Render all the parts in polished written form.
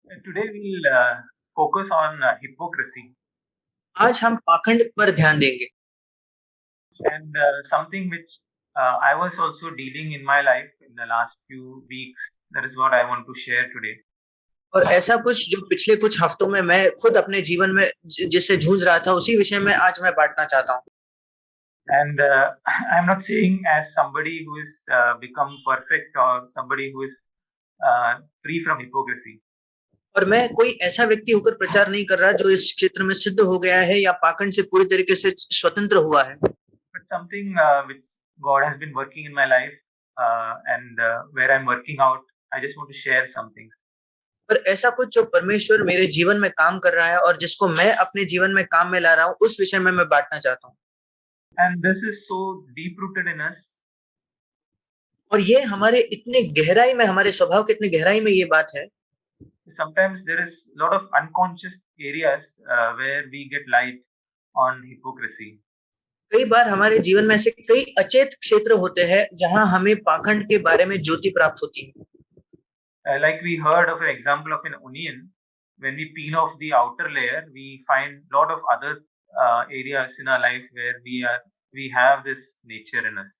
Today we'll focus on hypocrisy आज हम पाखंड पर ध्यान देंगे। and something which I was also dealing in my life in the last few weeks. That is what I want to share today. और ऐसा कुछ जो पिछले कुछ हफ्तों में मैं खुद अपने जीवन में जिससे जूझ रहा था, उसी विषय में आज मैं बांटना चाहता हूँ। And I'm not saying as somebody who is become perfect or somebody who is free from hypocrisy, और मैं कोई ऐसा व्यक्ति होकर प्रचार नहीं कर रहा जो इस क्षेत्र में सिद्ध हो गया है या पाखंड से पूरी तरीके से स्वतंत्र हुआ है। but something which God has been working in my life and where I'm working out. I just want to share some things. पर ऐसा कुछ जो परमेश्वर मेरे जीवन में काम कर रहा है और जिसको मैं अपने जीवन में काम में ला रहा हूँ, उस विषय में मैं बांटना चाहता हूँ। And this is so deep rooted in us. और ये हमारे इतने गहराई में, हमारे स्वभाव के इतने गहराई में ये बात है। Sometimes there is a lot of unconscious areas where we get light on hypocrisy. कई बार हमारे जीवन में ऐसे कई अचेत क्षेत्र होते हैं जहां हमें पाखंड के बारे में ज्योति प्राप्त होती है। Like we heard of an example of an onion, when we peel off the outer layer, we find a lot of other areas in our life where we have this nature in us.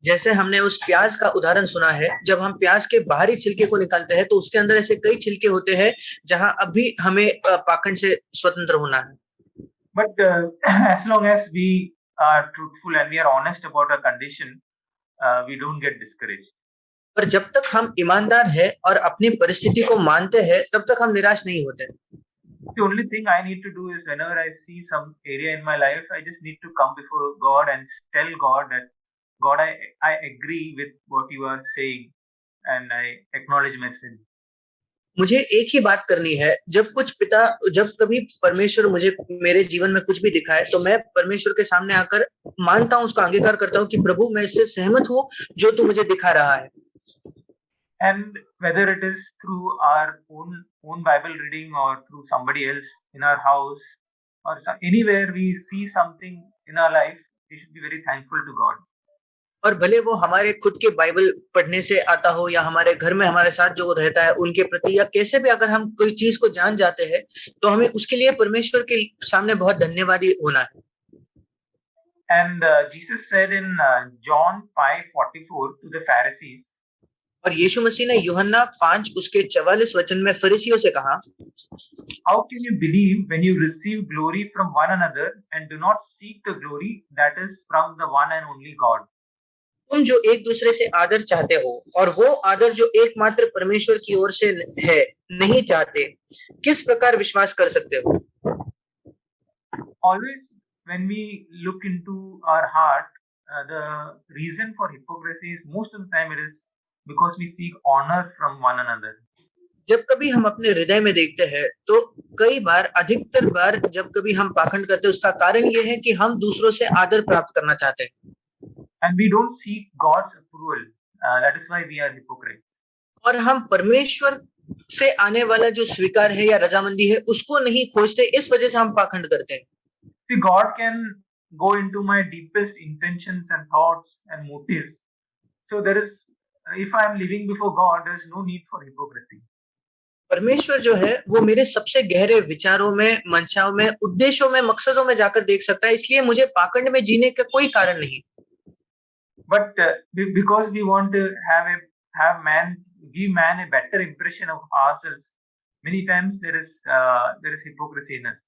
जैसे हमने उस प्याज का उदाहरण सुना है, जब हम प्याज के बाहरी छिलके को निकालते हैं तो उसके अंदर ऐसे कई छिलके होते हैं जहां अभी हमें पाखंड से स्वतंत्र होना है। But as long as we are truthful and we are honest about our condition, we don't get discouraged. पर जब तक हम ईमानदार हैं और अपनी परिस्थिति को मानते हैं, तब तक हम निराश नहीं होते। The only thing I need to do is whenever I see some area in my life, I just need to come before God and tell God that God, I agree with what you are saying and I acknowledge my sin. मुझे एक ही बात करनी है, जब कभी परमेश्वर मुझे मेरे जीवन में कुछ भी दिखाए तो मैं परमेश्वर के सामने आकर मानता हूँ, उसका अंगीकार करता हूँ कि प्रभु मैं इससे सहमत हूँ जो तू मुझे दिखा रहा है। And whether it is through our own Bible reading or through somebody else in our house or anywhere we see something in our life, we should be very thankful to God. और भले वो हमारे खुद के Bible पढ़ने से आता हो या हमारे घर में हमारे साथ जो रहता है उनके प्रति, या कैसे भी अगर हम कोई चीज को जान जाते हैं तो हमें उसके लिए परमेश्वर के सामने बहुत धन्यवादी होना है। And Jesus said in John 5:44 to the Pharisees, और यीशु मसीह ने यूहन्ना 5 उसके 44 वचन में फरीसियों से कहा, how can you believe when you receive glory from one another and do not seek the glory that is from the one and only God? तुम जो एक दूसरे से आदर चाहते हो और वो आदर जो एकमात्र परमेश्वर की ओर से है नहीं चाहते, किस प्रकार विश्वास कर सकते हो? Always when we look into our heart, the reason for hypocrisy is most of the time it is because we seek honor from one another. जब कभी हम अपने हृदय में देखते हैं तो कई बार, अधिकतर बार जब कभी हम पाखंड करते हैं, उसका कारण ये है कि हम दूसरों से आदर प्राप्त करना चाहते हैं And we don't seek God's approval. That is why we are hypocrites. और हम परमेश्वर से आने वाला जो स्वीकार है या रजामंदी है उसको नहीं खोजते, इस वजह से हम पाखंड करते हैं। See, God can go into my deepest intentions and thoughts and motives. So there is, if I am living before God, there is no need for hypocrisy. परमेश्वर जो है वो मेरे सबसे गहरे विचारों में, मंशाओं में, उद्देश्यों में, मकसदों में जाकर देख सकता है, इसलिए मुझे पाखंड में जीने का कोई कारण नहीं। But because we want to have give man a better impression of ourselves, many times there is hypocrisy in us.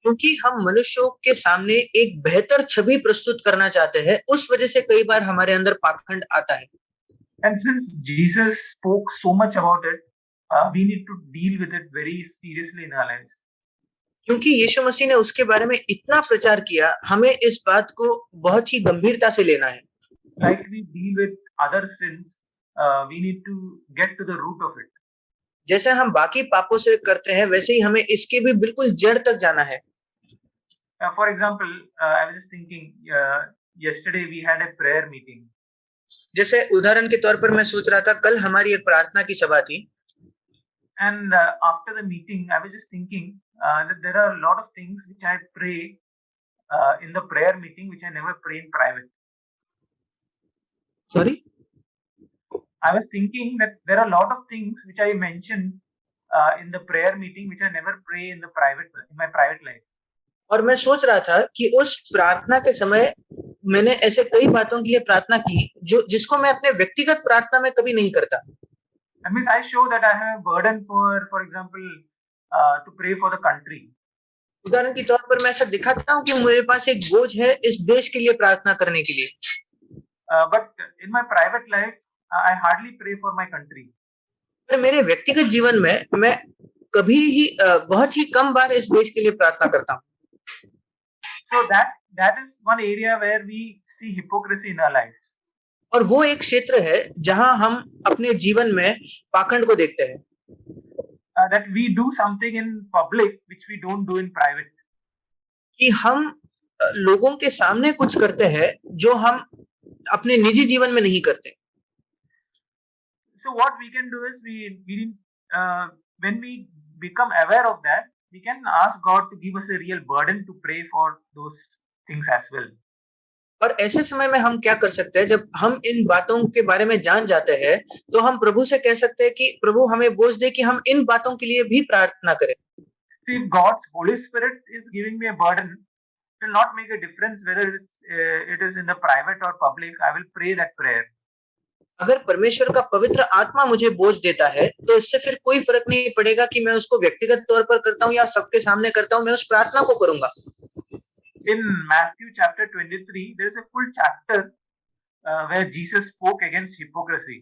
क्योंकि हम मनुष्यों के सामने एक बेहतर छवि प्रस्तुत करना चाहते हैं, उस वजह से कई बार हमारे अंदर पाखंड आता है। And since Jesus spoke so much about it, we need to deal with it very seriously in our lives. क्योंकि यीशु मसीह ने उसके बारे में इतना प्रचार किया, हमें इस बात को बहुत ही गंभीरता से लेना है। Like we deal with other sins, we need to get to the root of it. जैसे हम बाकी पापों से करते हैं, वैसे ही हमें इसके भी बिल्कुल जड़ तक जाना है। For example, I was just thinking, yesterday we had a prayer meeting. जैसे उदाहरण के तौर पर मैं सोच रहा था, कल हमारी एक प्रार्थना की सभा थी। And after the meeting, I was just thinking that there are a lot of things which I pray in the prayer meeting which I never pray in private. Sorry? I was thinking that there are a lot of things which I mentioned in the prayer meeting, which I never pray in my private life. और मैं सोच रहा था कि उस प्रार्थना के समय मैंने ऐसे कई बातों के लिए प्रार्थना की जो जिसको मैं अपने व्यक्तिगत प्रार्थना में कभी नहीं करता। That means I show that I have a burden for example, to pray for the country. उदाहरण के तौर पर मैं ऐसा दिखाता हूँ कि मेरे पास एक बोझ है इस देश के लिए प्रार्थना करने के लिए, But in my private life, I hardly pray for my country. पर मेरे व्यक्तिगत जीवन में मैं कभी ही बहुत ही कम बार इस देश के लिए प्रार्थना करता हूँ। So that is one area where we see hypocrisy in our lives. और वो एक क्षेत्र है जहां हम अपने जीवन में पाखंड को देखते हैं, That we do something in public which we don't do in private. कि हम लोगों के सामने कुछ करते हैं जो हम अपने निजी जीवन में नहीं करते। So what we can do is when we become aware of that, we can ask God to give us a real burden to pray for those things as well. और ऐसे समय में हम क्या कर सकते हैं, जब हम इन बातों के बारे में जान जाते हैं तो हम प्रभु से कह सकते हैं कि प्रभु हमें बोझ दे कि हम इन बातों के लिए भी प्रार्थना करें। See, if God's Holy Spirit is giving me a burden, it will not make a difference whether it is in the private or public. I will pray that prayer. अगर परमेश्वर का पवित्र आत्मा मुझे बोझ देता है तो इससे फिर कोई फर्क नहीं पड़ेगा कि मैं उसको व्यक्तिगत तौर पर करता हूँ या सबके सामने करता हूँ, मैं उस प्रार्थना को करूंगा। In Matthew chapter 23, there is a full chapter where Jesus spoke against hypocrisy.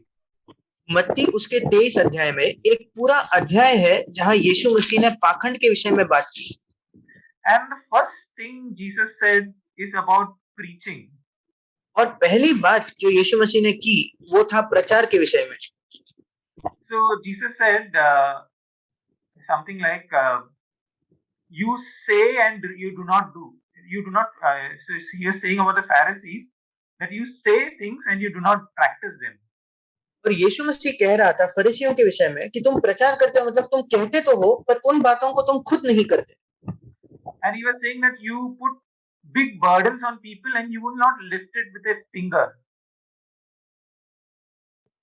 मत्ती उसके 23 अध्याय में एक पूरा अध्याय है जहां यीशु मसीह ने पाखंड के विषय में बात की। And the first thing Jesus said is about preaching. और पहली बात जो यीशु मसीह ने की वो था प्रचार के विषय में। So Jesus said something like, you say and you do not do. You do not. So he is saying about the Pharisees that you say things and you do not practice them. और यीशु मसीह कह रहा था फरीसियों के विषय में कि तुम प्रचार करते हो, मतलब तुम कहते तो हो पर उन बातों को तुम खुद नहीं करते। And he was saying that you put big burdens on people and you will not lift it with a finger.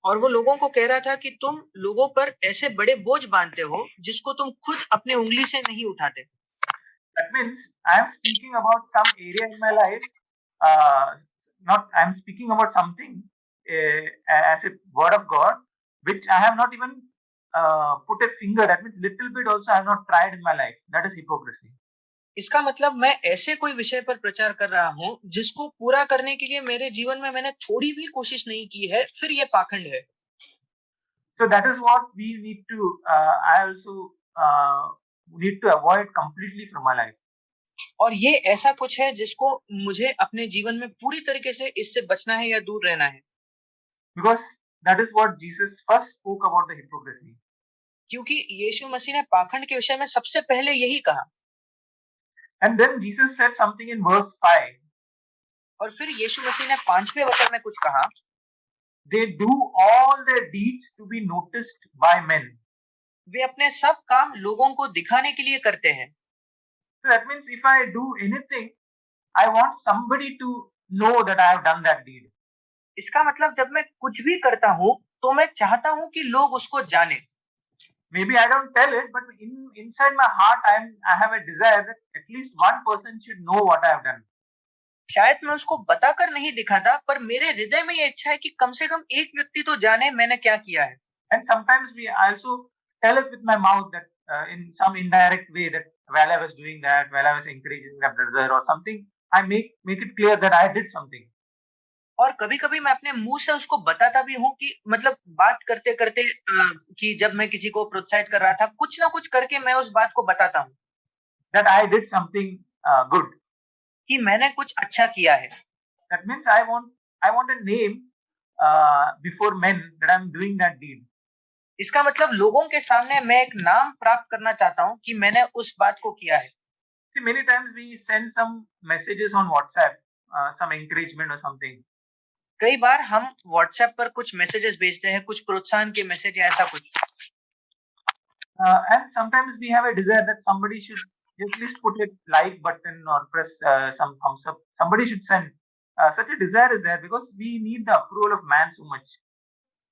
और वो लोगों को कह रहा था कि तुम लोगों पर ऐसे बड़े बोझ बांधते हो जिसको तुम खुद अपने उंगली से नहीं उठाते। That means I am speaking about some area in my life. I am speaking about something as a word of God, which I have not even put a finger. That means little bit also I have not tried in my life. That is hypocrisy. इसका मतलब मैं ऐसे कोई विषय पर प्रचार कर रहा हूँ जिसको पूरा करने के लिए मेरे जीवन में मैंने थोड़ी भी कोशिश नहीं की है, फिर ये पाखंड है। So that is what we need to. I also need to avoid completely from my life. और ये ऐसा कुछ है जिसको मुझे अपने जीवन में पूरी तरीके से इससे बचना है या दूर रहना है। Because that is what Jesus first spoke about the hypocrisy. क्योंकि यीशु मसीह ने पाखंड के विषय में सबसे पहले यही कहा। And then Jesus said something in verse 5. और फिर यीशु मसीह ने 5वें वचन में कुछ कहा। They do all their deeds to be noticed by men. वे अपने सब काम लोगों को दिखाने के लिए करते हैं। So that means if I do anything, I want somebody to know that I have done that deed. इसका मतलब जब मैं कुछ भी करता हूँ तो मैं चाहता हूँ कि लोग उसको जाने। Maybe I don't tell it, but inside my heart, I have a desire that at least one person should know what I have done. शायद मैं उसको बताकर नहीं दिखाता, पर मेरे हृदय में ये इच्छा है कि कम से कम एक व्यक्ति तो जाने मैंने क्या किया है। And sometimes I also tell it with my mouth that in some indirect way that while I was doing that, while I was encouraging the brother or something, I make it clear that I did something. और कभी-कभी मैं अपने मुंह से उसको बताता भी हूँ कि मतलब बात करते-करते कि जब मैं किसी को प्रोत्साहित कर रहा था, कुछ ना कुछ करके मैं उस बात को बताता हूँ। That I did something good. कि मैंने कुछ अच्छा किया है। That means I want a name before men that I'm doing that deed. इसका मतलब लोगों के सामने मैं एक नाम प्राप्त करना चाहता हूँ कि मैंने उस बात को किया है। See, many times we send some messages on WhatsApp, some encouragement or something. कई बार हम WhatsApp पर कुछ मैसेजेस भेजते हैं, कुछ प्रोत्साहन के मैसेज या ऐसा कुछ। And sometimes we have a desire that somebody should at least put a like button or press some thumbs up. Somebody should send. Such a desire is there because we need the approval of man so much.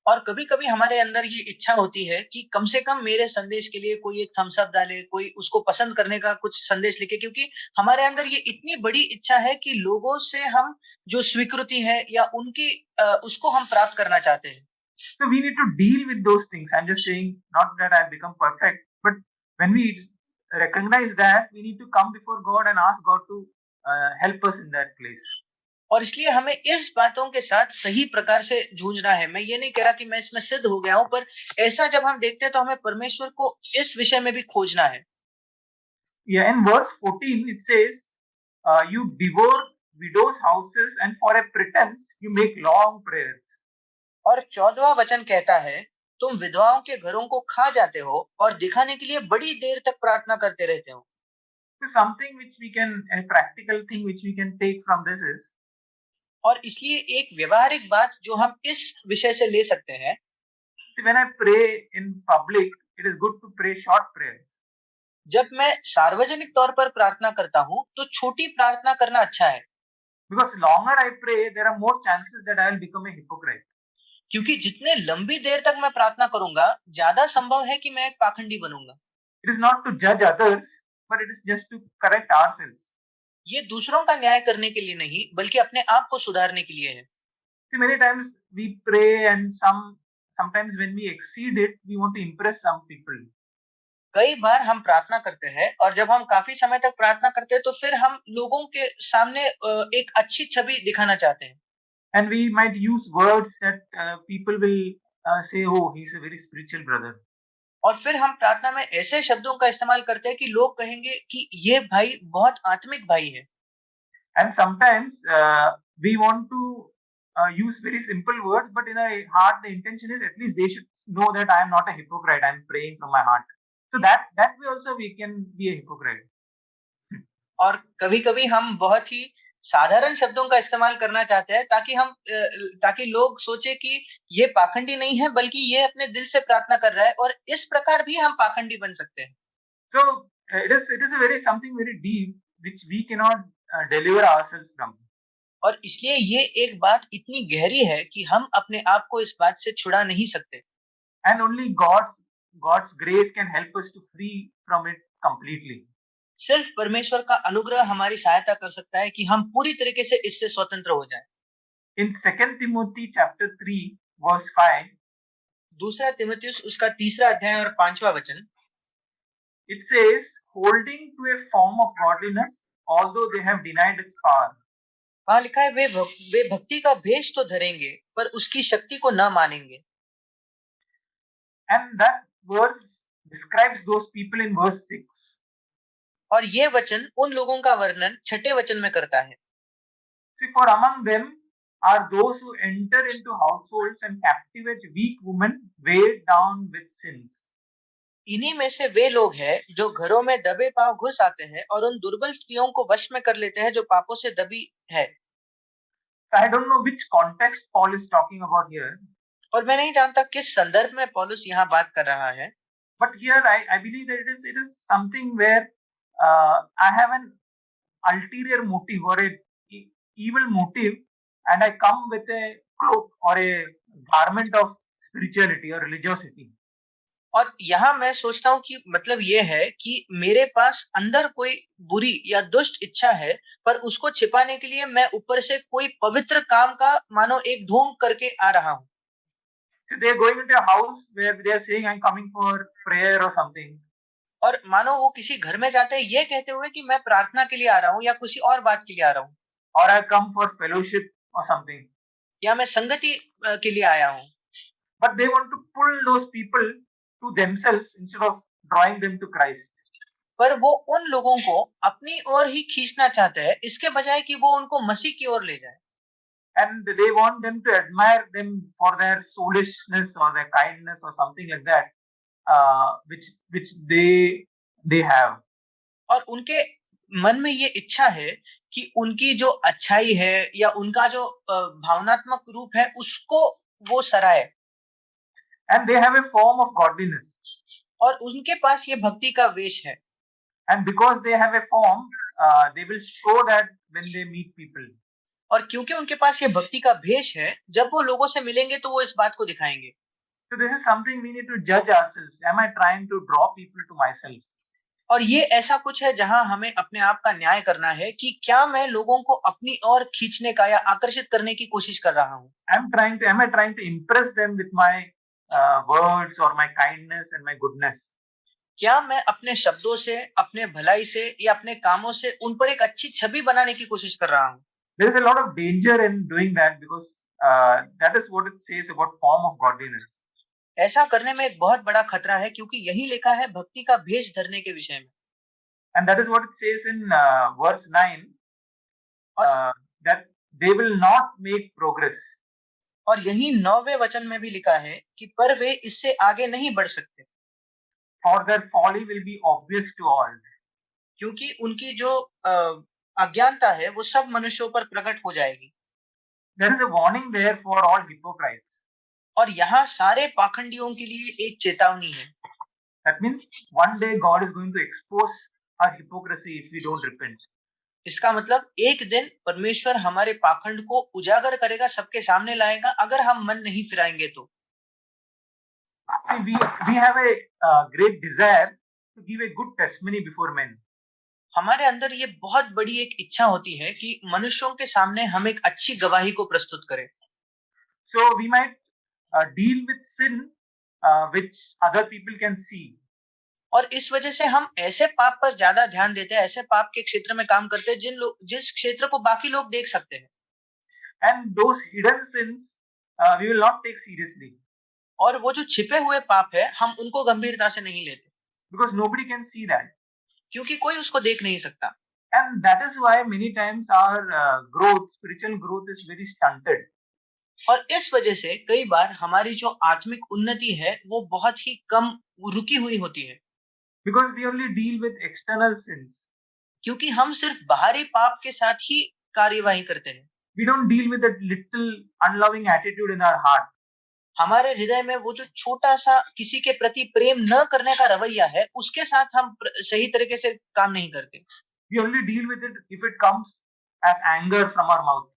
और कभी-कभी हमारे अंदर ये इच्छा होती है कि कम से कम मेरे संदेश के लिए कोई एक थम्स अप डाले, कोई उसको पसंद करने का कुछ संदेश लिखे, क्योंकि हमारे अंदर ये इतनी बड़ी इच्छा है कि लोगों से हम जो स्वीकृति है या उनकी उसको हम प्राप्त करना चाहते हैं। So we need to deal with those things. I'm just saying, not that I've become perfect, but when we recognize that, we need to come before God and ask God to help us in that place. और इसलिए हमें इस बातों के साथ सही प्रकार से जूझना है। मैं ये नहीं कह रहा कि मैं इसमें सिद्ध हो गया हूं, पर ऐसा जब हम देखते हैं तो हमें परमेश्वर को इस विषय में भी खोजना है। Yeah, in verse 14 it says, "You devour widows' houses, and for a pretense you make long prayers." और 14वां वचन कहता है, तुम विधवाओं के घरों को खा जाते हो और दिखाने के लिए बड़ी देर तक प्रार्थना करते रहते हो। So something which we can, a practical thing which we can take from this is, और इसलिए एक व्यवहारिक बात जो हम इस विषय से ले सकते हैं, see, when I pray in public, it is good to pray short prayers. जब मैं सार्वजनिक तौर पर प्रार्थना करता हूं तो छोटी प्रार्थना करना अच्छा है, Because longer I pray, there are more chances that I will become a hypocrite. क्योंकि जितने लंबी देर तक मैं प्रार्थना करूंगा, ज्यादा संभव है कि मैं एक पाखंडी बनूंगा। It is not to judge others, but it is just to correct ourselves. ये दूसरों का न्याय करने के लिए नहीं, बल्कि अपने आप को सुधारने के लिए है। See, many times we pray, and sometimes when we exceed it, we want to impress some people. कई बार हम प्रार्थना करते हैं और जब हम काफी समय तक प्रार्थना करते हैं तो फिर हम लोगों के सामने एक अच्छी छवि दिखाना चाहते हैं। And we might use words that people will say, "Oh, he's a very spiritual brother." और फिर हम प्रार्थना में ऐसे शब्दों का इस्तेमाल करते हैं कि लोग कहेंगे कि ये भाई बहुत आत्मिक भाई है। And sometimes we want to use very simple words, but in our heart, the intention is at least they should know that I am not a hypocrite. I am praying from my heart. So that way also we can be a hypocrite. और कभी-कभी हम बहुत ही साधारण शब्दों का इस्तेमाल करना चाहते हैं ताकि लोग सोचे कि ये पाखंडी नहीं है, बल्कि ये अपने दिल से प्रार्थना कर रहा है, और इस प्रकार भी हम पाखंडी बन सकते हैं। So it is a very something very deep which we cannot deliver ourselves from. और इसलिए ये एक बात इतनी गहरी है कि हम अपने आप को इस बात से छुड़ा नहीं सकते। And only God's grace can help us to free from it completely. सिर्फ परमेश्वर का अनुग्रह हमारी सहायता कर सकता है कि हम पूरी तरीके से इससे स्वतंत्र हो जाएं। In 2 Timothy chapter 3 verse 5, दूसरा तीमुथियुस उसका 3रा अध्याय और 5वां वचन, it says, "Holding to a form of godliness, although they have denied its power." वहां लिखा है, वे भक्ति का भेष तो धरेंगे पर उसकी शक्ति को न मानेंगे। And that verse describes those people in verse 6. और ये वचन उन लोगों का वर्णन 6ठे वचन में करता है। See, for among them are those who enter into households and captivate weak women weighed down with sins. इन्हीं में से वे लोग हैं जो घरों में दबे पांव घुस आते हैं और उन दुर्बल स्त्रियों को वश में कर लेते हैं जो पापों से दबी है। So I don't know which context Paul is talking about here. और मैं नहीं जानता किस संदर्भ में पौलुस यहाँ बात कर रहा है। But here I believe that it is something where I have an ulterior motive or a evil motive, and I come with a cloak or a garment of spirituality or religiosity. और यहाँ मैं सोचता हूँ कि मतलब ये है कि मेरे पास अंदर कोई बुरी या दुष्ट इच्छा है, पर उसको छिपाने के लिए मैं ऊपर से कोई पवित्र काम का मानो एक ढोंग करके आ रहा हूँ। So they are going into a house where they are saying, "I'm coming for prayer or something." और मानो वो किसी घर में जाते हैं ये कहते हुए कि मैं प्रार्थना के लिए आ रहा हूँ या किसी और बात के लिए आ रहा हूँ, Or I come for fellowship or something. या मैं संगति के लिए आया हूँ। But they want to pull those people to themselves instead of drawing them to Christ. पर वो उन लोगों को अपनी ओर ही खींचना चाहते हैं, इसके बजाय कि वो उनको मसीह की ओर ले जाए। And they want them to admire them for their soulishness or their kindness or something like that, which they have. और उनके मन में ये इच्छा है कि उनकी जो अच्छाई है या उनका जो भावनात्मक रूप है उसको वो सराहे। And they have a form of godliness. और उनके पास ये भक्ति का वेश है। And because they have a form, they will show that when they meet people. और क्योंकि उनके पास ये भक्ति का भेष है, जब वो लोगों से मिलेंगे तो वो इस बात को दिखाएंगे। So this is something we need to judge ourselves. Am I trying to draw people to myself? और ये ऐसा कुछ है जहां हमें अपने आप का न्याय करना है कि क्या मैं लोगों को अपनी ओर खींचने का या आकर्षित करने की कोशिश कर रहा हूँ। Am I trying to impress them with my words or my kindness and my goodness? क्या मैं अपने शब्दों से, अपने भलाई से या अपने कामों से उन पर एक अच्छी छवि बनाने की कोशिश कर रहा हूँ। There is a lot of danger in doing that because that is what it says about form of godliness. ऐसा करने में एक बहुत बड़ा खतरा है क्योंकि यही लिखा है भक्ति का भेष धरने के विषय में। And that is what it says in verse 9, that they will not make progress. और यही 9वें वचन में भी लिखा है कि पर वे इससे आगे नहीं बढ़ सकते। For their folly will be obvious to all. क्योंकि उनकी जो अज्ञानता है वो सब मनुष्यों पर प्रकट हो जाएगी। There is a warning there for all hypocrites. और यहाँ सारे पाखंडियों के लिए एक चेतावनी है। That means one day God is going to expose our hypocrisy if we don't repent. इसका मतलब एक दिन परमेश्वर हमारे पाखंड को उजागर करेगा, सबके सामने लाएगा, अगर हम मन नहीं फिराएंगे तो। See, we have a great desire to give a good testimony before men. हमारे अंदर ये बहुत बड़ी एक इच्छा होती है कि मनुष्यों के सामने हम एक अच्छी गवाही को प्रस्तुत करें। So we might deal with sin which other people can see. और इस वजह से हम ऐसे पाप पर ज्यादा ध्यान देते हैं, ऐसे पाप के क्षेत्र में काम करते हैं जिस क्षेत्र को बाकी लोग देख सकते हैं। And those hidden sins we will not take seriously. और वो जो छिपे हुए पाप है हम उनको गंभीरता से नहीं लेते। Because nobody can see that. क्योंकि कोई उसको देख नहीं सकता। And that is why many times our spiritual growth is very stunted. और इस वजह से कई बार हमारी जो आत्मिक उन्नति है वो बहुत ही कम रुकी हुई होती है। Because we only deal with external sins. क्योंकि हम सिर्फ बाहरी पाप के साथ ही कार्यवाही करते हैं। We don't deal with that little unloving attitude in our heart. हमारे हृदय में वो जो छोटा सा किसी के प्रति प्रेम न करने का रवैया है उसके साथ हम सही तरीके से काम नहीं करते। We only deal with it if it comes as anger from our mouth.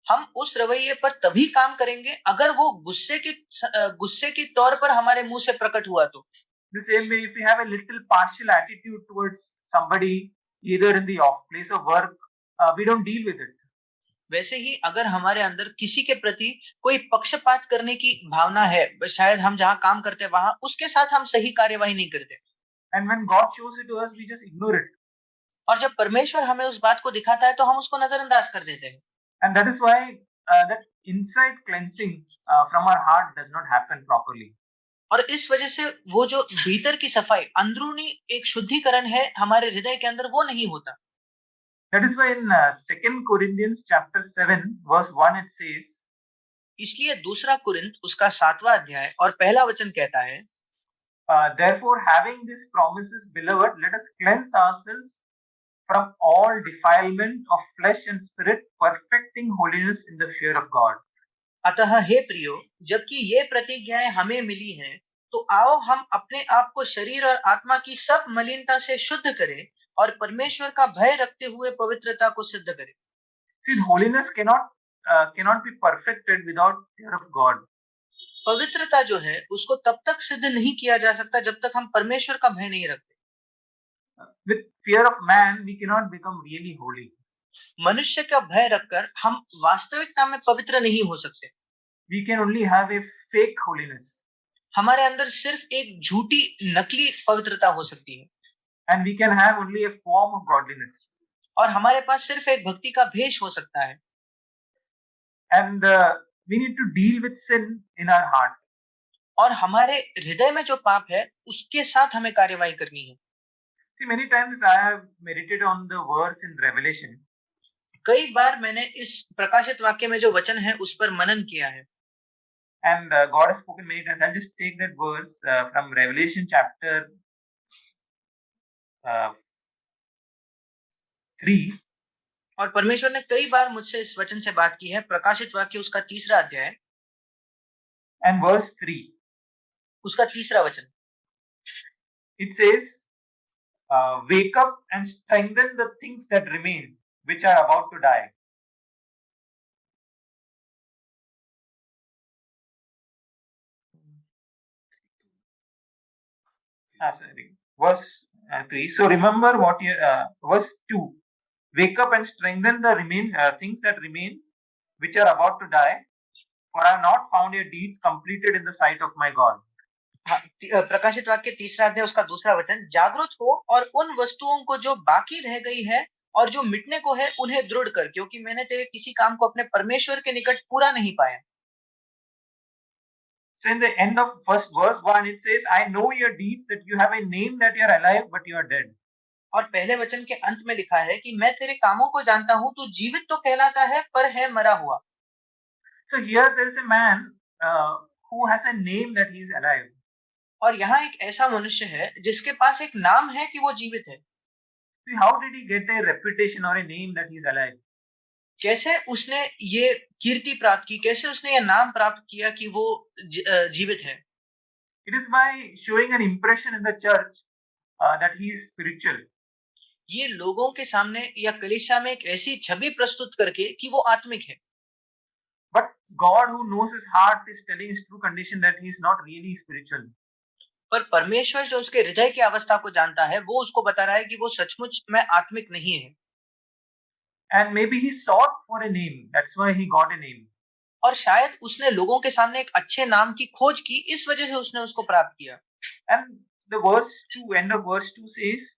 हम उस रवैये पर तभी काम करेंगे अगर वो गुस्से की तौर पर हमारे मुंह से प्रकट हुआ तो। The same way, if we have a little partial attitude towards somebody, either in the place of work, we don't deal with it. वैसे ही अगर हमारे अंदर किसी के प्रति कोई पक्षपात करने की भावना है, शायद हम जहाँ काम करते हैं वहां, उसके साथ हम सही कार्यवाही नहीं करते। And when God shows it to us, we just ignore it. और जब परमेश्वर हमें उस बात को दिखाता है तो हम उसको नजरअंदाज कर देते हैं। And that is why that inside cleansing from our heart does not happen properly. और इस वजह से वो जो भीतर की सफाई, अंदरूनी एक शुद्धिकरण है हमारे हृदय के अंदर, वो नहीं होता। That is why in 2 Corinthians chapter 7 verse 1 it says, इसलिए दूसरा कुरिन्थ उसका 7वां अध्याय और पहला वचन कहता है, therefore having these promises, beloved, let us cleanse ourselves from all defilement of flesh and spirit, perfecting holiness in the fear of God. अतः हे प्रियो, जबकि ये प्रतिज्ञाएं हमें मिली हैं, तो आओ हम अपने आप को शरीर और आत्मा की सब मलिनता से शुद्ध करें और परमेश्वर का भय रखते हुए पवित्रता को सिद्ध करें। See, holiness cannot be perfected without fear of God. पवित्रता जो है उसको तब तक सिद्ध नहीं किया जा सकता जब तक हम परमेश्वर का भय नहीं रखते। With fear of man, we cannot become really holy. मनुष्य का भय रखकर हम वास्तविकता में पवित्र नहीं हो सकते। We can only have a fake holiness. हमारे अंदर सिर्फ एक झूठी नकली पवित्रता हो सकती है। And we can have only a form of godliness. और हमारे पास सिर्फ एक भक्ति का भेष हो सकता है। And we need to deal with sin in our heart. और हमारे हृदय में जो पाप है उसके साथ हमें कार्यवाही करनी है। See, many times I have meditated on the verse in Revelation. कई बार मैंने इस प्रकाशित वाक्य में जो वचन है उस पर मनन किया है। And God has spoken many times. I'll just take that verse from Revelation chapter 3. और परमेश्वर ने कई बार मुझसे इस वचन से बात की है। प्रकाशित वाक्य उसका 3रा अध्याय and verse 3. उसका 3रा वचन। It says, wake up and strengthen the things that remain, which are about to die. Sorry. Verse 3. So remember what you, verse 2. Wake up and strengthen the things that remain, which are about to die, for I have not found your deeds completed in the sight of my God. हाँ, प्रकाशित वाक्य 3 अध्याय उसका 2 वचन, जागृत हो और उन वस्तुओं को जो बाकी रह गई है और जो मिटने को है उन्हें दृढ़ कर, क्योंकि मैंने तेरे किसी काम को अपने परमेश्वर के निकट पूरा नहीं पाया। So in the end of first verse 1, it says, I know your deeds, that you have a name, that you are alive, but you are dead. और पहले वचन के अंत में लिखा है कि मैं तेरे कामों को जानता हूं, तू जीवित तो कहलाता है पर है मरा हुआ। So here there is a man who has a name that he is alive. और यहाँ एक ऐसा मनुष्य है जिसके पास एक नाम है कि वो जीवित है। See, how did he get a reputation or a name that he is alive? कैसे उसने ये कीर्ति प्राप्त की, कैसे उसने ये नाम प्राप्त किया कि वो जीवित है? It is by showing an impression in the church that he is spiritual. ये लोगों के सामने या कलीसिया में एक ऐसी छवि प्रस्तुत करके कि वो आत्मिक है। But God, who knows his heart, is telling his true condition that he is not really spiritual. पर परमेश्वर जो उसके हृदय की अवस्था को जानता है, वो उसको बता रहा है कि वो सचमुच में आत्मिक नहीं है। And maybe he sought for a name. That's why he got a name. और शायद उसने लोगों के सामने एक अच्छे नाम की खोज की, इस वजह से उसने उसको प्राप्त किया। And the verse 2, end of verse 2 says,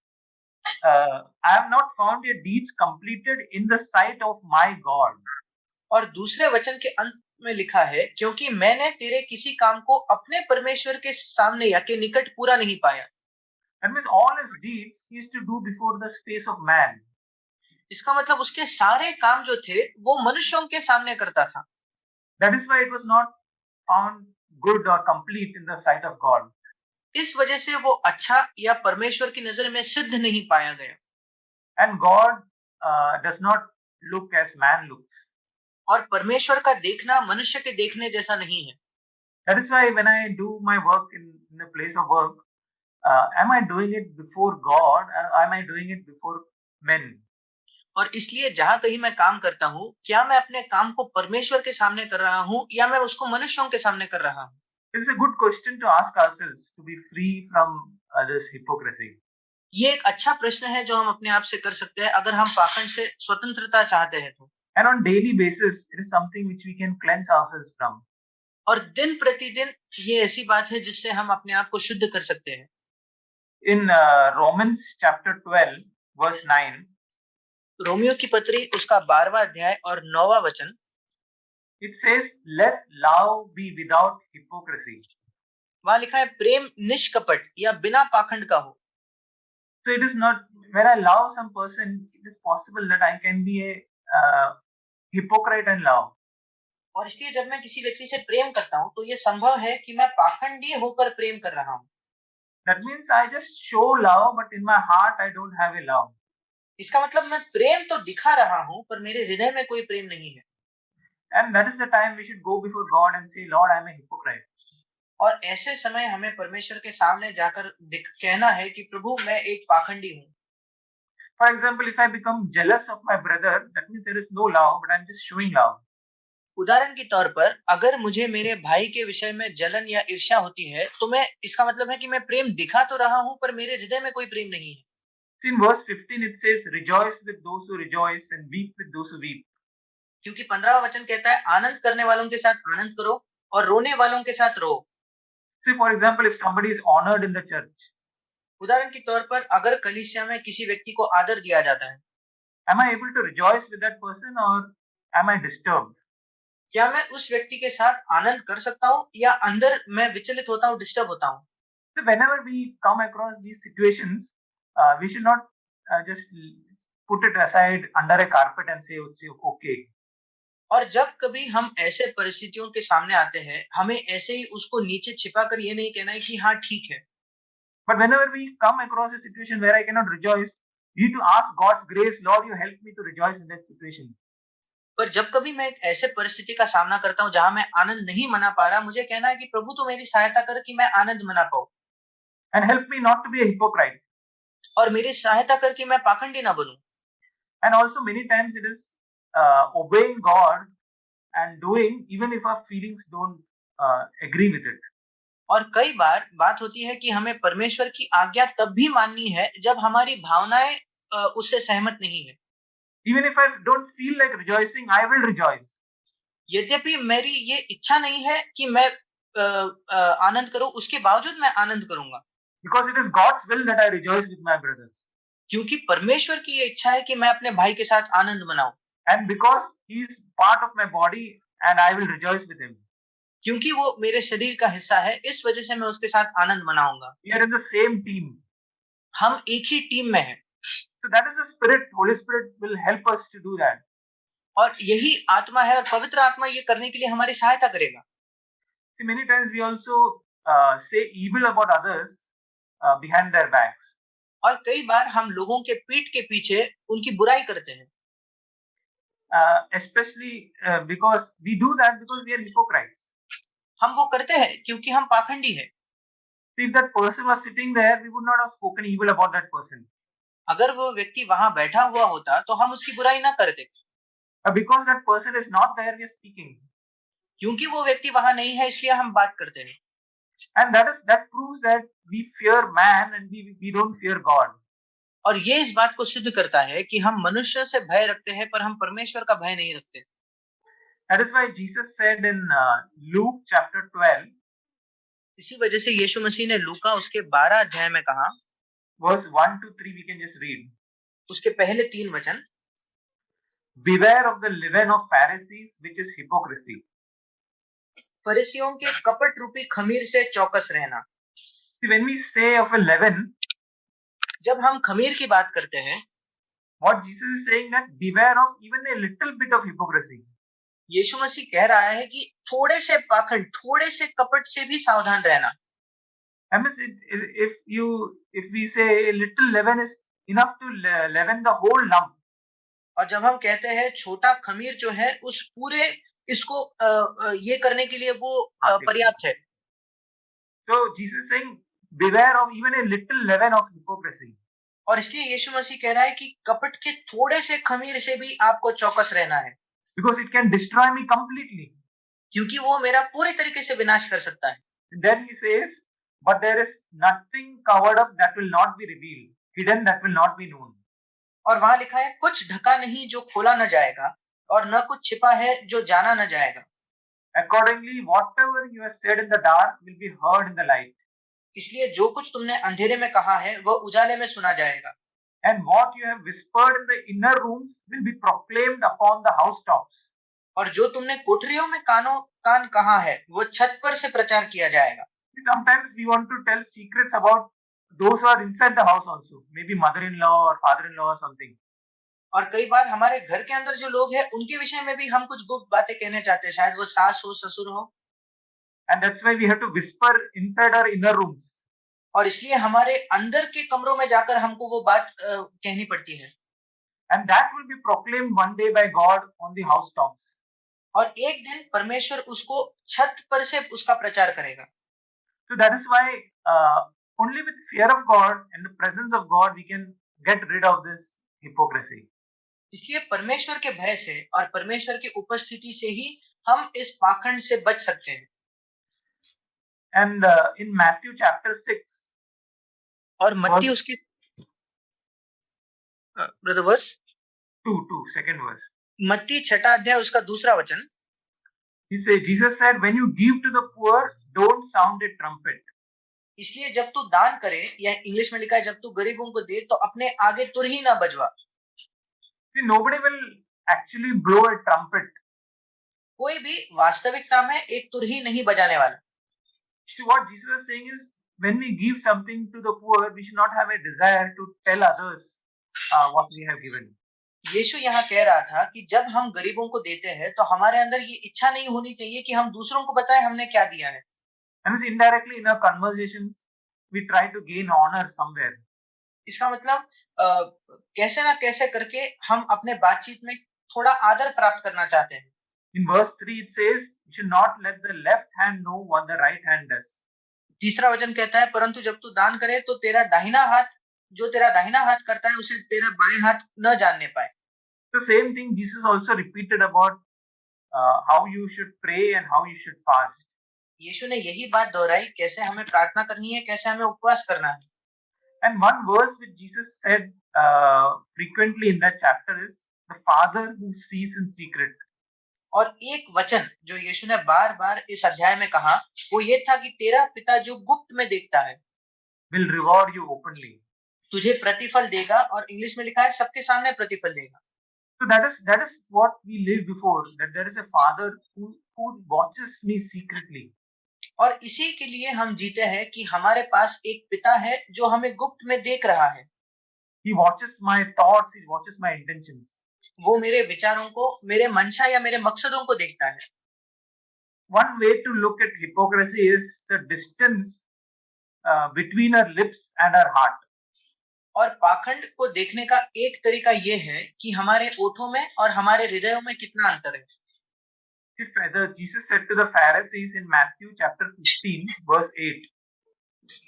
I have not found your deeds completed in the sight of my God. और दूसरे वचन के अंत में लिखा है, क्योंकि मैंने तेरे किसी काम को अपने परमेश्वर के सामने या के निकट पूरा नहीं पाया। That means all his deeds he used to do before the face of man. इसका मतलब उसके सारे काम जो थे वो मनुष्यों के सामने करता था। That is why it was not found good or complete in the sight of God. इस वजह से वो अच्छा या परमेश्वर की नजर में सिद्ध नहीं पाया गया। And God does not look as man looks. और परमेश्वर का देखना मनुष्य के देखने जैसा नहीं है। That is why when I do my work in a place of work, am I doing it before God or am I doing it before men? और इसलिए जहां कहीं मैं काम करता हूं, क्या मैं अपने काम को परमेश्वर के सामने कर रहा हूं या मैं उसको मनुष्यों के सामने कर रहा हूं? It's a good question to ask ourselves to be free from this hypocrisy. ये एक अच्छा प्रश्न है जो हम अपने आप से कर सकते हैं अगर हम पाखंड से स्वतंत्रता चाहते हैं तो। And on daily basis, it is something which we can cleanse ourselves from. और दिन प्रतिदिन ये ऐसी बात है जिससे हम अपने आप को शुद्ध कर सकते हैं। In Romans chapter 12, verse 9, Romeo की पत्री उसका 12वां अध्याय और 9वां वचन, it says, let love be without hypocrisy. वहां लिखा है प्रेम निष्कपट या बिना पाखंड का हो। So it is not, when I love some person, it is possible that I can be a hypocrite and love. और इसलिए जब मैं किसी व्यक्ति से प्रेम करता हूं तो ये संभव है कि मैं पाखंडी होकर प्रेम कर रहा हूं। That means I just show love, but in my heart I don't have a love. इसका मतलब मैं प्रेम तो दिखा रहा हूं पर मेरे हृदय में कोई प्रेम नहीं है। And that is the time we should go before God and say, Lord, I am a hypocrite. और ऐसे समय हमें परमेश्वर के सामने जाकर कहना है कि प्रभु मैं एक पाखंडी हूं। For example, if I become jealous of my brother, that means there is no love, but I'm just showing love. उदाहरण के तौर पर अगर मुझे मेरे भाई के विषय में जलन या ईर्ष्या होती है तो मैं इसका मतलब है कि मैं प्रेम दिखा तो रहा हूं पर मेरे हृदय में कोई प्रेम नहीं है। In verse 15 it says, rejoice with those who rejoice and weep with those who weep. क्योंकि 15वां वचन कहता है आनंद करने वालों के साथ आनंद करो और रोने वालों के साथ रो। See, for example, if somebody is honored in the church, उदाहरण के तौर पर अगर कलीसिया में किसी व्यक्ति को आदर दिया जाता है, am I able to rejoice with that person or am I disturbed? क्या मैं उस व्यक्ति के साथ आनंद कर सकता हूं या अंदर मैं विचलित होता हूं, डिस्टर्ब होता हूं? So whenever we come across these situations, we should not just put it aside under a carpet and say, okay. और जब कभी हम ऐसे परिस्थितियों के सामने आते हैं, हमें ऐसे ही उसको नीचे छिपाकर ये नहीं कहना है कि हाँ ठीक है। But whenever we come across a situation where I cannot rejoice, we need to ask God's grace, Lord, you help me to rejoice in that situation. पर जब कभी मैं एक ऐसे परिस्थिति का सामना करता हूं जहां मैं आनंद नहीं मना पा रहा, मुझे कहना है कि प्रभु तू मेरी सहायता कर कि मैं आनंद मना पाऊं। And help me not to be a hypocrite. और मेरी सहायता कर कि मैं पाखंडी ना बनूं। And also many times it is obeying God and doing even if our feelings don't agree with it. और कई बार बात होती है कि हमें परमेश्वर की आज्ञा तब भी माननी है जब हमारी भावनाएं उससे सहमत नहीं है। Even if I don't feel like rejoicing, I will rejoice. यद्यपि मेरी ये इच्छा नहीं है कि मैं आनंद करूं, उसके बावजूद मैं आनंद करूंगा, Because it is God's will that I rejoice with my brothers. क्योंकि परमेश्वर की ये इच्छा है कि मैं अपने भाई के साथ आनंद मनाऊं, And because he is part of my body and I will rejoice with him. क्योंकि वो मेरे शरीर का हिस्सा है, इस वजह से मैं उसके साथ आनंद मनाऊंगा। We are in the same team. हम एक ही टीम में हैं। So that is the Spirit. Holy Spirit will help us to do that. और यही आत्मा है और पवित्र आत्मा ये करने के लिए हमारी सहायता करेगा। See, many times we also say evil about others behind their backs. और कई बार हम लोगों के पीठ के पीछे उनकी बुराई करते हैं। Especially because we do that because we are hypocrites. हम वो करते हैं क्योंकि हम पाखंडी हैं। See, if that person was sitting there, we would not have spoken evil about that person. अगर वो व्यक्ति वहां बैठा हुआ होता तो हम उसकी बुराई ना करते। Because that person is not there, we are speaking. क्योंकि वो व्यक्ति वहां नहीं है इसलिए हम बात करते हैं। And that proves that we fear man and we don't fear God. और ये इस बात को सिद्ध करता है कि हम मनुष्य से भय रखते हैं पर हम परमेश्वर का भय नहीं रखते। That is why Jesus said in Luke chapter 12, इसी वजह से यीशु मसीह ने लूका उसके 12 अध्याय में कहा, verse 1 to 3 we can just read. उसके पहले 3 वचन, Beware of the leaven of Pharisees, which is hypocrisy. फरीसियों के कपट रूपी खमीर से चौकस रहना। See, when we say of a leaven, जब हम खमीर की बात करते हैं, what Jesus is saying that beware of even a little bit of hypocrisy. यीशु मसीह कह रहा है कि थोड़े से पाखंड, थोड़े से कपट से भी सावधान रहना। I mean, if we say a little leaven is enough to leaven the whole lump. और जब हम कहते हैं छोटा खमीर जो है उस पूरे इसको ये करने के लिए वो पर्याप्त है। So Jesus is saying beware of even a little leaven of hypocrisy. और इसलिए यीशु मसीह कह रहा है कि कपट के थोड़े से खमीर से भी आपको चौकस रहना है। Because it can destroy me completely. क्योंकि वो मेरा पूरी तरीके से विनाश कर सकता है। Then he says, but there is nothing covered up that will not be revealed, hidden that will not be known. और वहां लिखा है कुछ ढका नहीं जो खोला न जाएगा और न कुछ छिपा है जो जाना न जाएगा। Accordingly, whatever you have said in the dark will be heard in the light. इसलिए जो कुछ तुमने अंधेरे में कहा है वह उजाले में सुना जाएगा। And what you have whispered in the inner rooms will be proclaimed upon the housetops. और जो तुमने कोठरियों में कान कहा है वो छत पर से प्रचार किया जाएगा। Sometimes we want to tell secrets about those who are inside the house also, maybe mother-in-law or father-in-law or something. और कई बार हमारे घर के अंदर जो लोग हैं उनके विषय में भी हम कुछ गुप्त बातें कहने चाहते हैं, शायद वो सास हो, ससुर हो। And that's why we have to whisper inside our inner rooms. और इसलिए हमारे अंदर के कमरों में जाकर हमको वो बात कहनी पड़ती है। And that will be proclaimed one day by God on the housetops. और एक दिन परमेश्वर उसको छत पर से उसका प्रचार करेगा। So that is why only with fear of God and the presence of God we can get rid of this hypocrisy. इसलिए परमेश्वर के भय से और परमेश्वर की उपस्थिति से ही हम इस पाखंड से बच सकते हैं। And in Matthew chapter 6, और मत्ती उसकी ब्रदर वर्स 2 second verse. मत्ती 6 अध्याय उसका दूसरा वचन, Jesus said, when you give to the poor, don't sound a trumpet. इसलिए जब तू दान करे, या इंग्लिश में लिखा है जब तू गरीबों को दे तो अपने आगे तुरही ना बजवा। See, nobody will actually blow a trumpet. कोई भी वास्तविकता में एक तुरही नहीं बजाने वाला। See, what Jesus is saying is, when we give something to the poor, we should not have a desire to tell others what we have given. यीशु यहाँ कह रहा था कि जब हम गरीबों को देते हैं तो हमारे अंदर ये इच्छा नहीं होनी चाहिए कि हम दूसरों को बताएं हमने क्या दिया है। And indirectly in our conversations, we try to gain honor somewhere. इसका मतलब कैसे ना कैसे करके हम अपने बातचीत में थोड़ा आदर प्राप्त करना चाहते हैं। In verse 3 it says, you should not let the left hand know what the right hand does. तीसरा वचन कहता है परंतु जब तू दान करे तो तेरा दाहिना हाथ करता है उसे तेरा बाएं हाथ न जानने पाए। The same thing Jesus also repeated about how you should pray and how you should fast. यीशु ने यही बात दोहराई, कैसे हमें प्रार्थना करनी है, कैसे हमें उपवास करना है। And one verse which Jesus said frequently in that chapter is, the Father who sees in secret और एक वचन जो यीशु ने बार बार इस अध्याय में कहा, वो ये था कि तेरा पिता जो गुप्त में देखता है will reward you openly. तुझे प्रतिफल देगा, और इंग्लिश में लिखा है सबके सामने प्रतिफल देगा। So that is what we live before, that there is a Father who watches me secretly. और इसी के लिए हम जीते हैं कि हमारे पास एक पिता है जो हमें गुप्त में देख रहा है। He watches my thoughts, he watches my intentions. वो मेरे विचारों को, मेरे मंशा या मेरे मकसदों को देखता है। One way to look at hypocrisy is the distance between our lips and our heart. और पाखंड को देखने का एक तरीका ये है कि हमारे ओठों में और हमारे हृदयों में कितना अंतर है। If Jesus said to the Pharisees in Matthew chapter 15 verse 8,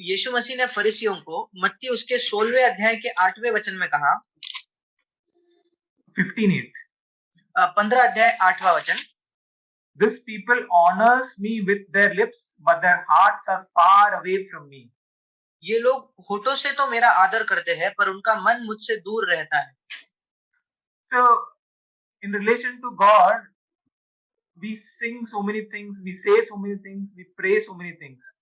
यीशु मसीह ने फरीसियों को मत्ती उसके 16वें अध्याय के 8वें वचन में कहा, 15 अध्याय 8वां वचन, This people honors me with their lips, but their hearts are far away from me. ये लोग होठों से तो मेरा आदर करते हैं, पर उनका मन मुझसे दूर रहता है। So, in relation to God, we sing so many things, we say so many things, we pray so many things.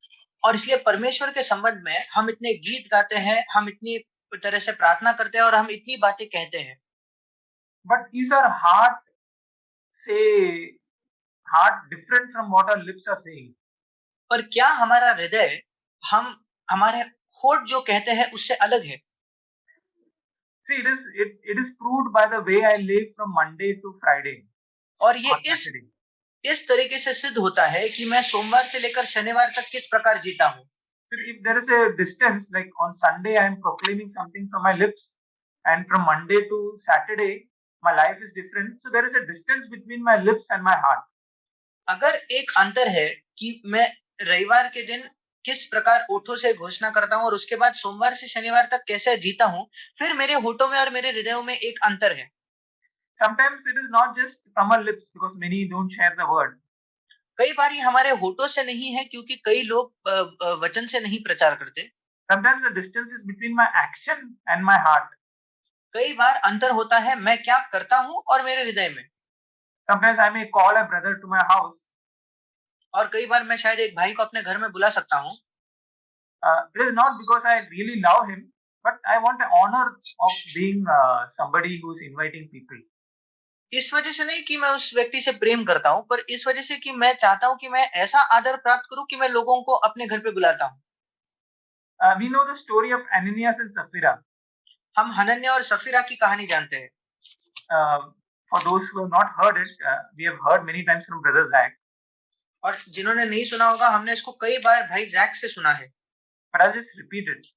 और इसलिए परमेश्वर के संबंध में हम इतने गीत गाते हैं, हम इतनी तरह से प्रार्थना करते हैं और हम इतनी बातें कहते हैं। But is our heart different from what our lips are saying? पर क्या हमारा हृदय हमारे होठ जो कहते हैं उससे अलग है? See, it is proved by the way I live from Monday to Friday. और ये इस तरीके से सिद्ध होता है कि मैं सोमवार से लेकर शनिवार तक किस प्रकार जीता हूँ। If there is a distance, like on Sunday I am proclaiming something from my lips, and from Monday to Saturday my life is different. So there is a distance between my lips and my heart. अगर एक अंतर है कि मैं रविवार के दिन किस प्रकार ओठों से घोषणा करता हूँ और उसके बाद सोमवार से शनिवार तक कैसे जीता हूँ, फिर मेरे होठों में और मेरे हृदयों में एक अंतर है। Sometimes it is not just from our lips, because many don't share the word. कई बार ये हमारे होठों से नहीं है, क्योंकि कई लोग वचन से नहीं प्रचार करते। Sometimes the distance is between my action and my heart. कई बार अंतर होता है मैं क्या करता हूँ और मेरे हृदय में। Sometimes I may call a brother to my house. और कई बार मैं शायद एक भाई को अपने घर में बुला सकता हूँ। It is not because I really love him, but I want the honor of being somebody who is inviting people. इस वजह से नहीं कि मैं उस व्यक्ति से प्रेम करता हूँ, पर इस वजह से कि मैं चाहता हूँ कि मैं ऐसा आदर प्राप्त करूँ कि मैं लोगों को अपने घर पे बुलाता हूँ। We know the story of Ananias and Sapphira. हम हनन्या और सफीरा की कहानी जानते हैं। For those who have not heard it, we have heard many times from Brother Zach. और जिन्होंने नहीं सुना होगा, हमने इसको कई बार भाई जैक से सुना है। But I'll just repeat it.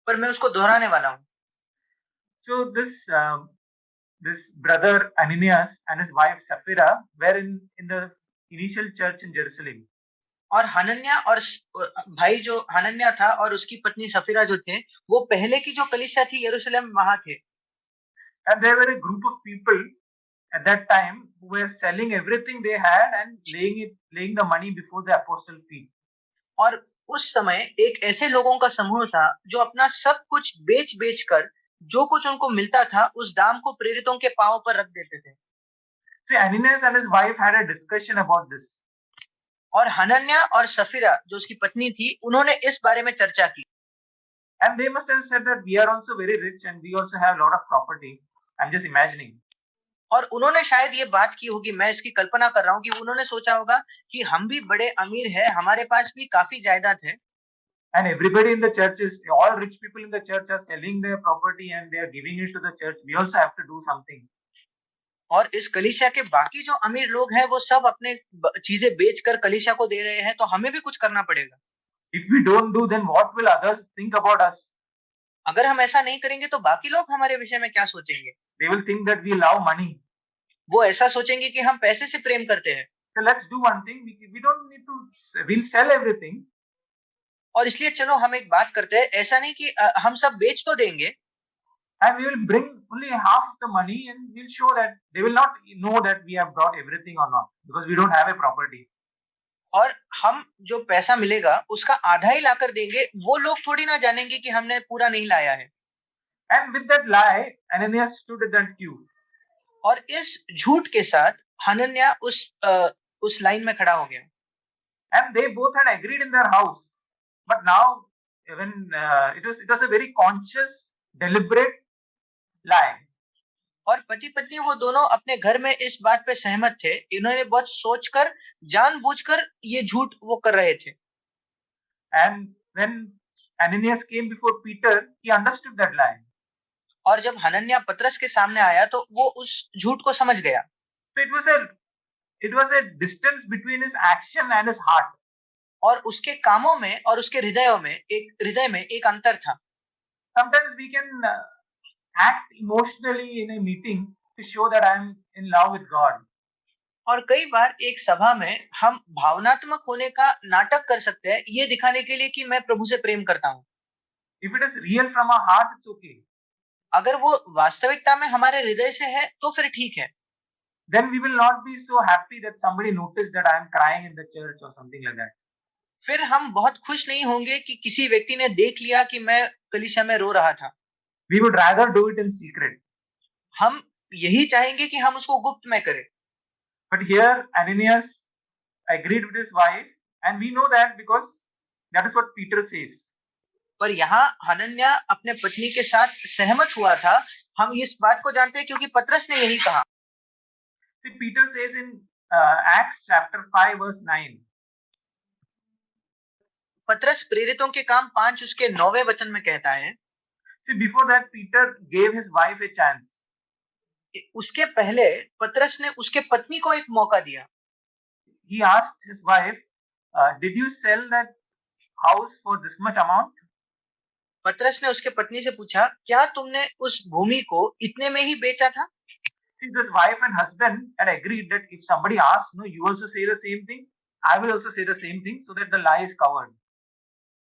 पर मैं उसको दोहराने वाला हूँ। So this brother Ananias and his wife Sapphira were in the initial church in Jerusalem. और हनन्या और भाई जो हनन्या था और उसकी पत्नी सफीरा जो थे, वो पहले की जो कलीसिया थी यरूशलेम वहां थे। And there were a group of people at that time who were selling everything they had and laying the money before the apostle feet. और उस समय एक ऐसे लोगों का समूह था जो अपना सब कुछ बेच कर जो कुछ उनको मिलता था उस दाम को प्रेरितों के पांव पर रख देते थे। See, Ananias and his wife had a discussion about this. और हनन्या और सफीरा जो उसकी पत्नी थी, उन्होंने इस बारे में चर्चा की। And they must have said that we are also very rich and we also have a lot of property. I'm just imagining. और उन्होंने शायद ये बात की होगी, मैं इसकी कल्पना कर रहा हूँ कि उन्होंने सोचा होगा कि हम भी बड़े अमीर हैं, हमारे पास भी काफी जायदाद है। And everybody in the church all rich people in the church are selling their property and they are giving it to the church. We also have to do something. और इस कलीसिया के बाकी जो अमीर लोग हैं वो सब अपने चीजें बेचकर कलीसिया को दे रहे हैं, तो हमें भी कुछ करना पड़ेगा। If we don't do, then what will others think about us? अगर हम ऐसा नहीं करेंगे तो बाकी लोग हमारे विषय में क्या सोचेंगे? They will think that we love money. वो ऐसा सोचेंगे कि हम पैसे से प्रेम करते हैं। So let's do one thing. We don't need to. We'll sell everything. और इसलिए चलो हम एक बात करते हैं, ऐसा नहीं कि हम सब बेच तो देंगे। And we will bring only half of the money and we'll show that they will not know that we have brought everything or not, because we don't have a property. और हम जो पैसा मिलेगा उसका आधा ही लाकर देंगे, वो लोग थोड़ी ना जानेंगे कि हमने पूरा नहीं लाया है। And with that lie, Ananias stood at that queue. और इस झूठ के साथ हनन्या उस लाइन में खड़ा हो गया। And they both had agreed in their house. But now, when it was a very conscious, deliberate lie. और पति पत्नी वो दोनों अपने घर में इस बात पे सहमत थे, इन्होंने बहुत सोचकर, जानबूझकर ये झूठ वो कर रहे थे। And when Ananias came before Peter, he understood that lie. और जब हनन्या पतरस के सामने आया तो वो उस झूठ को समझ गया। So it was a distance between his action and his heart. और उसके कामों में और उसके हृदय में एक अंतर था। Sometimes we can act emotionally in a meeting to show that I am in love with God. और कई बार एक सभा में हम भावनात्मक होने का नाटक कर सकते हैं, ये दिखाने के लिए कि मैं प्रभु से प्रेम करता हूँ। If it is real from our heart, it's okay. अगर वो वास्तविकता में हमारे हृदय से है तो फिर ठीक है। Then we will not be so happy that somebody noticed that I am crying in the church or something like that. फिर हम बहुत खुश नहीं होंगे कि किसी व्यक्ति ने देख लिया कि मैं कलीसिया में रो रहा था। We would rather do it in secret. हम यही चाहेंगे कि हम उसको गुप्त में करें। But here Ananias agreed with his wife, and we know that because that is what Peter says. पर यहाँ हनन्या अपने पत्नी के साथ सहमत हुआ था, हम इस बात को जानते हैं क्योंकि पतरस ने यही कहा। See, Peter says in Acts chapter 5 verse 9. पतरस प्रेरितों के काम 5 उसके 9वें वचन में कहता है। See, before that Peter gave his wife a chance. उसके पहले पतरस ने उसके पत्नी को एक मौका दिया। He asked his wife, did you sell that house for this much amount? पतरस ने उसके पत्नी से पूछा, क्या तुमने उस भूमि को इतने में ही बेचा था? See, this wife and husband had agreed that if somebody asks, no, you also say the same thing, I will also say the same thing, so that the lie is covered.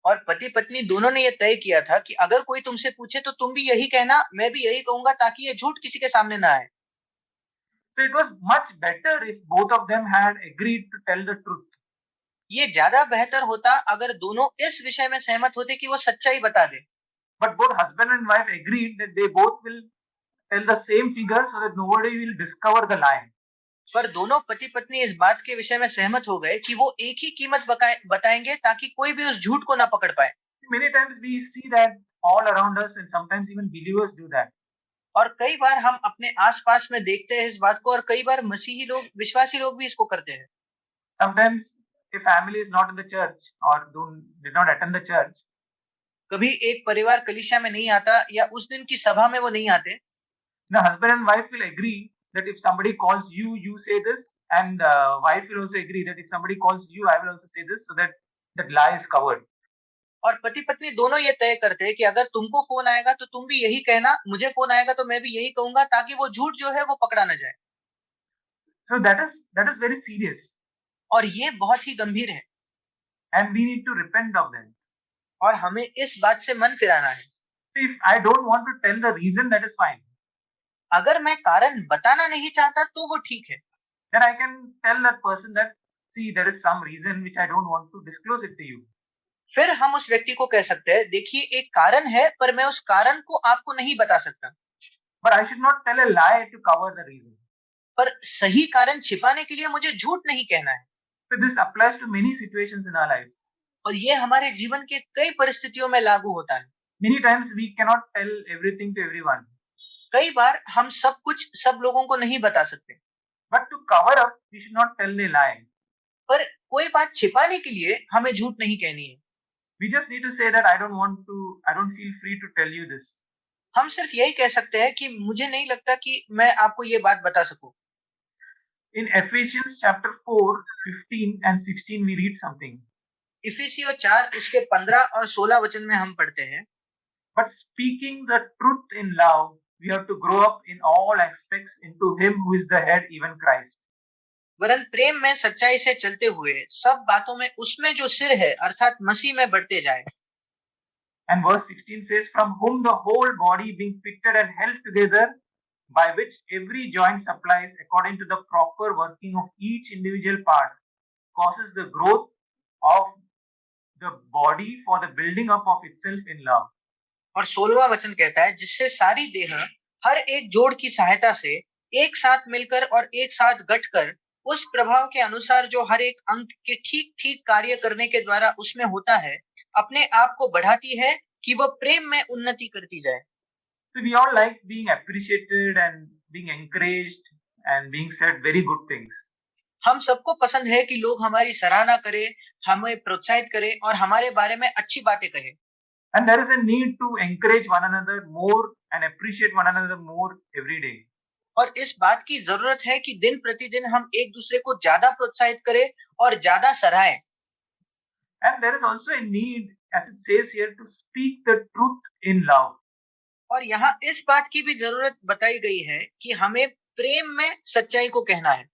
और पति पत्नी दोनों ने ये तय किया था कि अगर कोई तुमसे पूछे तो तुम भी यही कहना, मैं भी यही कहूंगा, ताकि ये झूठ किसी के सामने ना आए। So it was much better if both of them had agreed to tell the truth. ये ज्यादा बेहतर होता अगर दोनों इस विषय में सहमत होते कि वो सच्चाई बता दे। But both husband and wife agreed that they both will tell the same figure so that nobody will discover the lie. पर दोनों पति पत्नी इस बात के विषय में सहमत हो गए कि वो एक ही कीमत बताएंगे ताकि कोई भी उस झूठ को ना पकड़ पाए। Many times we see that all around us, and sometimes even believers do that. और कई बार हम अपने आसपास में देखते हैं इस बात को, और कई बार मसीही लोग, विश्वासी लोग भी इसको करते हैं। Sometimes a family is not in the church or did not attend the church. कभी एक परिवार कलीसिया में नहीं आता या उस दिन की सभा में वो नहीं आते। The husband and wife will agree that if somebody calls you, you say this, and wife will also agree that if somebody calls you, I will also say this, so that that lie is covered. और पति पत्नी दोनों ये तय करते हैं कि अगर तुमको फोन आएगा तो तुम भी यही कहना, मुझे फोन आएगा तो मैं भी यही कहूंगा, ताकि वो झूठ जो है वो पकड़ा ना जाए। So that is very serious. और ये बहुत ही गंभीर है। And we need to repent of that. और हमें इस बात से मन फिराना है। So if I don't want to tell the reason, that is fine. अगर मैं कारण बताना नहीं चाहता तो वो ठीक है। Then I can tell that person that, see, there is some reason which I don't want to disclose it to you. फिर हम उस व्यक्ति को कह सकते हैं, देखिए एक कारण है पर मैं उस कारण को आपको नहीं बता सकता। But I should not tell a lie to cover the reason. पर सही कारण छिपाने के लिए मुझे झूठ नहीं कहना है। So this applies to many situations in our lives. और ये हमारे जीवन के कई परिस्थितियों में लागू होता है। Many times we cannot tell everything to everyone. कई बार हम सब कुछ सब लोगों को नहीं बता सकते। But to cover up, we should not tell a lie. पर कोई बात छिपाने के लिए हमें झूठ नहीं कहनी है। We just need to say that I don't feel free to tell you this. हम सिर्फ यही कह सकते हैं कि मुझे नहीं लगता कि मैं आपको ये बात बता सकूं। In Ephesians chapter 4, 15 and 16 we read something. इफिसियों 4 उसके 15 और 16 वचन में हम पढ़ते हैं, But speaking the truth in love, we have to grow up in all aspects into him who is the head, even Christ. वरन प्रेम में सच्चाई से चलते हुए सब बातों में उसमें जो सिर है अर्थात मसीह में बढ़ते जाए। And verse 16 says, from whom the whole body being fitted and held together, by which every joint supplies according to the proper working of each individual part, causes the growth of the body for the building up of itself in love. और 16वां वचन कहता है, जिससे सारी देह हर एक जोड़ की सहायता से एक साथ मिलकर और एक साथ गठकर उस प्रभाव के अनुसार जो हर एक अंग के ठीक ठीक कार्य करने के द्वारा उसमें होता है, अपने आप को बढ़ाती है कि वह प्रेम में उन्नति करती जाए. So we all like being appreciated and being encouraged and being said very good things. हम सबको पसंद है कि लोग हमारी सराहना करें, हमें प्रोत्साहित करें और हमारे बारे में अच्छी बातें कहें. And there is a need to encourage one another more and appreciate one another more every day. और इस बात की जरूरत है कि दिन प्रतिदिन हम एक दूसरे को ज्यादा प्रोत्साहित करें और ज्यादा सराहें. And there is also a need, as it says here, to speak the truth in love. और यहाँ इस बात की भी जरूरत बताई गई है कि हमें प्रेम में सच्चाई को कहना है.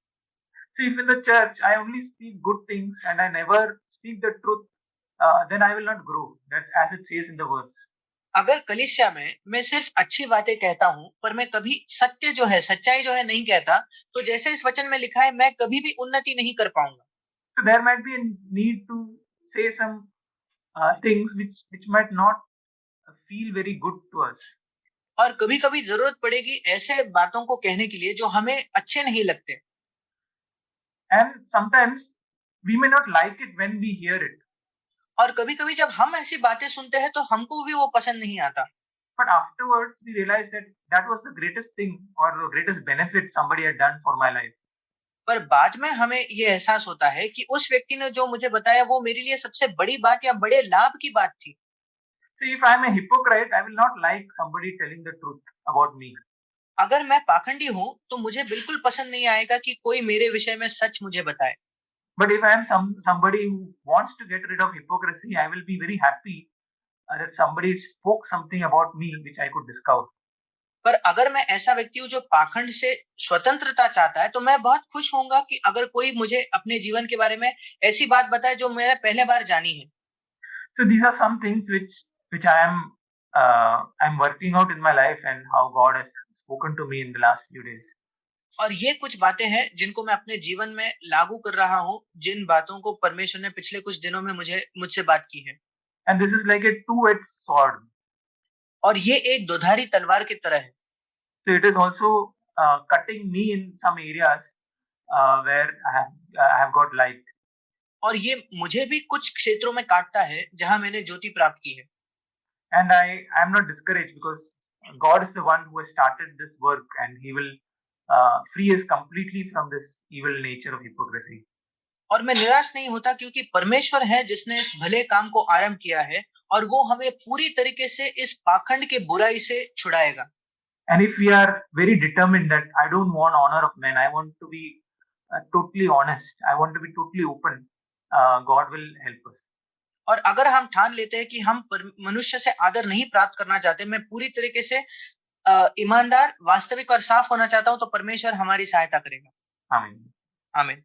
See, if in the church I only speak good things and I never speak the truth, then I will not grow. That's as it says in the verse. अगर कलीसिया में मैं सिर्फ अच्छी बातें कहता हूँ पर मैं कभी सत्य जो है, सच्चाई जो है नहीं कहता, तो जैसे इस वचन में लिखा है, मैं कभी भी उन्नति नहीं कर पाऊंगा. So there might be a need to say some things which might not feel very good to us. और कभी कभी जरूरत पड़ेगी ऐसे बातों को कहने के लिए जो हमें अच्छे नहीं लगते. And sometimes we may not like it when we hear it. और कभी कभी जब हम ऐसी बातें सुनते हैं तो हमको भी वो पसंद नहीं आता. But afterwards we realize that that was the greatest thing or the greatest benefit somebody had done for my life. पर बाद में हमें ये एहसास होता है कि उस व्यक्ति ने जो मुझे बताया वो मेरे लिए सबसे बड़ी बात या बड़े लाभ की बात थी. See, if I am a hypocrite, I will not like somebody telling the truth about me. अगर मैं पाखंडी हूँ तो मुझे बिल्कुल पसंद नहीं आएगा कि कोई मेरे विषय में सच मुझे बताए. But if I am somebody who wants to get rid of hypocrisy, I will be very happy that somebody spoke something about me which I could discover. पर अगर मैं ऐसा व्यक्ति हूँ जो पाखंड से स्वतंत्रता चाहता है, तो मैं बहुत खुश होऊंगा कि अगर कोई मुझे अपने जीवन के बारे में ऐसी बात बताए जो मैंने पहले बार जानी है. So these are some things which I'm working out in my life and how God has spoken to me in the last few days. और ये कुछ बातें हैं जिनको मैं अपने जीवन में लागू कर रहा हूँ, जिन बातों को परमेश्वर ने पिछले कुछ दिनों में मुझसे बात की है. And this is like a two-edged sword. और ये एक दोधारी तलवार की तरह है. So it is also cutting me in some areas where I have got light. और ये मुझे भी कुछ क्षेत्रों में काटता है जहां मैंने ज्योति प्राप्त की है. And I am not discouraged because God is the one who has started this work and He will free us completely from this evil nature of hypocrisy. और मैं निराश नहीं होता क्योंकि परमेश्वर है जिसने इस भले काम को आरंभ किया है और वो हमें पूरी तरीके से इस पाखंड के बुराई से छुड़ाएगा. And if we are very determined that I don't want honor of men, I want to be totally honest, I want to be totally open, God will help us. और अगर हम ठान लेते हैं कि हम मनुष्य से आदर नहीं प्राप्त करना चाहते, मैं पूरी तरीके से ईमानदार, वास्तविक और साफ होना चाहता हूं, तो परमेश्वर हमारी सहायता करेगा. आमीन. आमीन.